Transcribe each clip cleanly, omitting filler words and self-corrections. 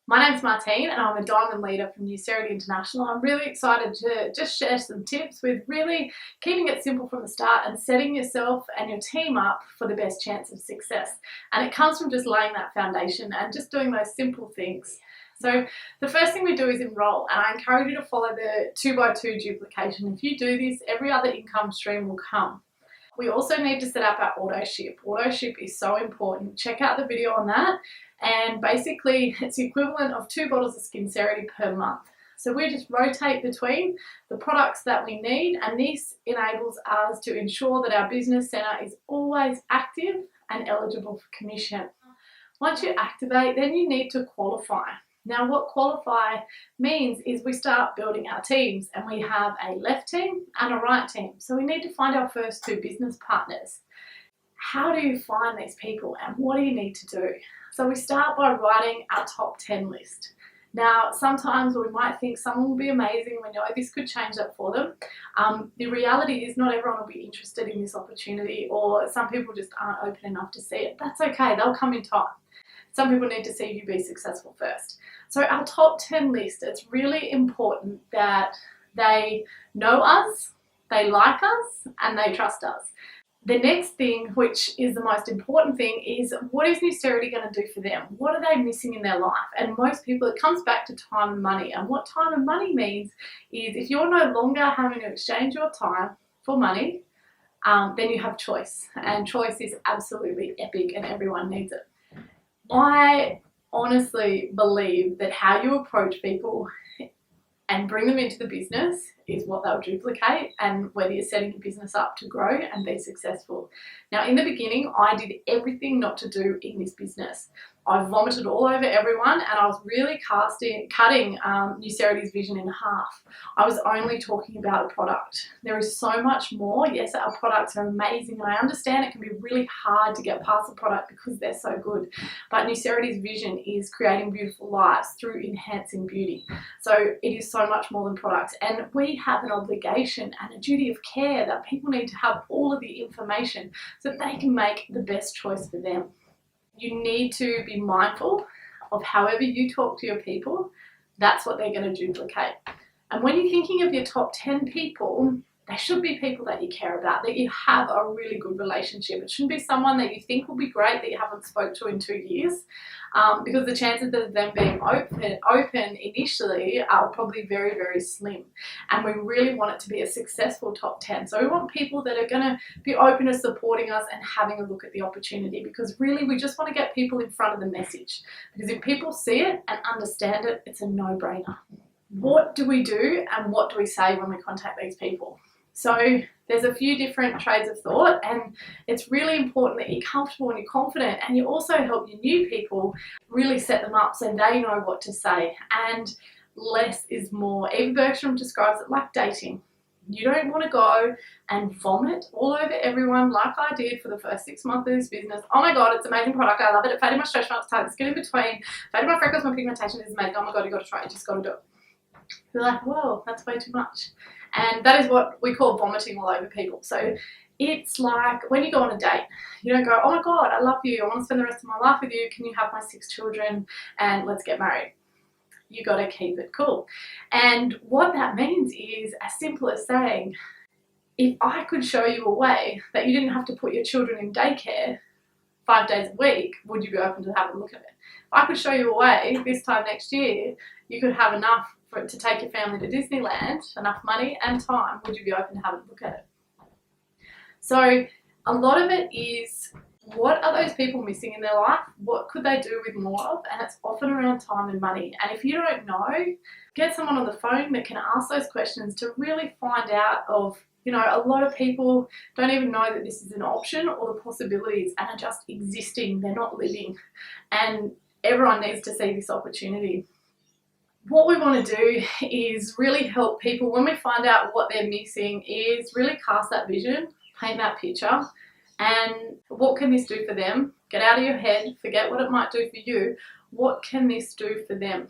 My name's Martine and I'm a diamond leader from Nucerity International. I'm really excited to just share some tips with really keeping it simple from the start and setting yourself and your team up for the best chance of success. And it comes from just laying that foundation and just doing those simple things. So the first thing we do is enroll, and I encourage you to follow the 2x2 duplication. If you do this, every other income stream will come. We also need to set up our auto ship. Auto ship is so important. Check out the video on that. And basically it's the equivalent of 2 bottles of Nucerity per month. So we just rotate between the products that we need, and this enables us to ensure that our business centre is always active and eligible for commission. Once you activate, then you need to qualify. Now what qualify means is we start building our teams, and we have a left team and a right team. So we need to find our first 2 business partners. How do you find these people and what do you need to do? So we start by writing our top 10 list. Now, sometimes we might think someone will be amazing, we know this could change that for them. The reality is not everyone will be interested in this opportunity, or some people just aren't open enough to see it. That's okay, they'll come in time. Some people need to see you be successful first. So our top 10 list, it's really important that they know us, they like us, and they trust us. The next thing, which is the most important thing, is what is Nucerity going to do for them? What are they missing in their life? And most people, it comes back to time and money. And what time and money means is if you're no longer having to exchange your time for money, then you have choice. And choice is absolutely epic and everyone needs it. I honestly believe that how you approach people and bring them into the business is what they'll duplicate, and whether you're setting your business up to grow and be successful. Now, in the beginning, I did everything not to do in this business. I vomited all over everyone, and I was really cutting Nucerity's vision in half. I was only talking about a product. There is so much more. Yes, our products are amazing, and I understand it can be really hard to get past the product because they're so good. But Nucerity's vision is creating beautiful lives through enhancing beauty. So it is so much more than products, and we have an obligation and a duty of care that people need to have all of the information so that they can make the best choice for them. You need to be mindful of however you talk to your people, that's what they're going to duplicate. And when you're thinking of your top 10 people, they should be people that you care about, that you have a really good relationship. It shouldn't be someone that you think will be great that you haven't spoke to in 2 years, because the chances of them being open initially are probably very, very slim. And we really want it to be a successful top 10. So we want people that are going to be open to supporting us and having a look at the opportunity, because really we just want to get people in front of the message. Because if people see it and understand it, it's a no-brainer. What do we do and what do we say when we contact these people? So there's a few different trades of thought, and it's really important that you're comfortable and you're confident, and you also help your new people really set them up so they know what to say. And less is more. Eva Bergstrom describes it like dating. You don't want to go and vomit all over everyone like I did for the first 6 months of this business. Oh my God, it's an amazing product. I love it. It faded my stretch marks, tight, skin in between, faded my freckles, my pigmentation is amazing. Oh my God, you got to try it. You just got to do it. They're like, whoa, that's way too much. And that is what we call vomiting all over people. So it's like when you go on a date, you don't go, oh my God, I love you. I want to spend the rest of my life with you. Can you have my 6 children and let's get married? You got to keep it cool. And what that means is as simple as saying, if I could show you a way that you didn't have to put your children in daycare 5 days a week, would you be open to having a look at it? If I could show you a way this time next year, you could have enough to take your family to Disneyland, enough money and time, would you be open to having a look at it? So a lot of it is, what are those people missing in their life? What could they do with more of? And it's often around time and money. And if you don't know, get someone on the phone that can ask those questions to really find out of, you know, a lot of people don't even know that this is an option or the possibilities, and are just existing, they're not living. And everyone needs to see this opportunity. What we want to do is really help people when we find out what they're missing, is really cast that vision, paint that picture, and what can this do for them? Get out of your head, forget what it might do for you. What can this do for them?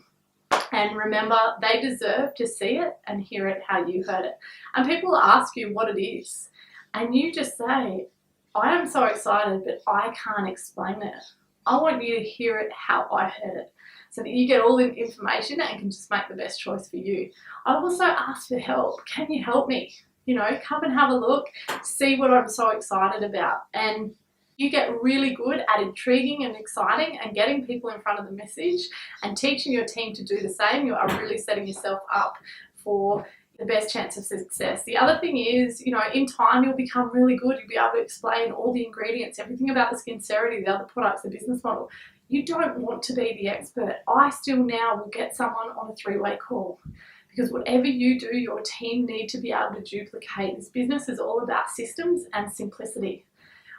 And remember, they deserve to see it and hear it how you heard it. And people ask you what it is, and you just say, I am so excited, but I can't explain it. I want you to hear it how I heard it. so that you get all the information and can just make the best choice for you. I also ask for help. Can you help me? You know, come and have a look, see what I'm so excited about. And you get really good at intriguing and exciting and getting people in front of the message and teaching your team to do the same. You are really setting yourself up for the best chance of success. The other thing is, you know, in time you'll become really good. You'll be able to explain all the ingredients, everything about the Nucerity, the other products, the business model. You don't want to be the expert. I still now will get someone on a 3-way call, because whatever you do, your team need to be able to duplicate. This business is all about systems and simplicity.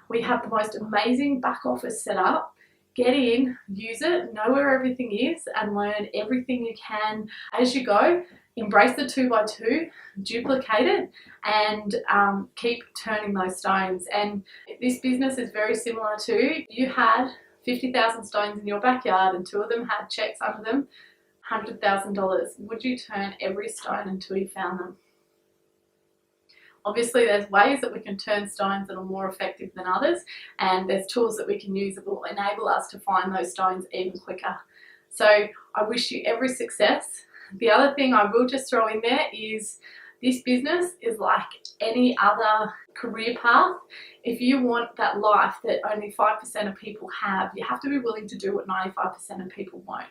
We have the most amazing back office set up. Get in, use it, know where everything is, and learn everything you can as you go. Embrace the 2x2, duplicate it, and keep turning those stones. And this business is very similar to, you had 50,000 stones in your backyard and 2 of them had checks under them, $100,000. Would you turn every stone until you found them? Obviously, there's ways that we can turn stones that are more effective than others, and there's tools that we can use that will enable us to find those stones even quicker. So I wish you every success. The other thing I will just throw in there is, this business is like any other career path. If you want that life that only 5% of people have, you have to be willing to do what 95% of people won't.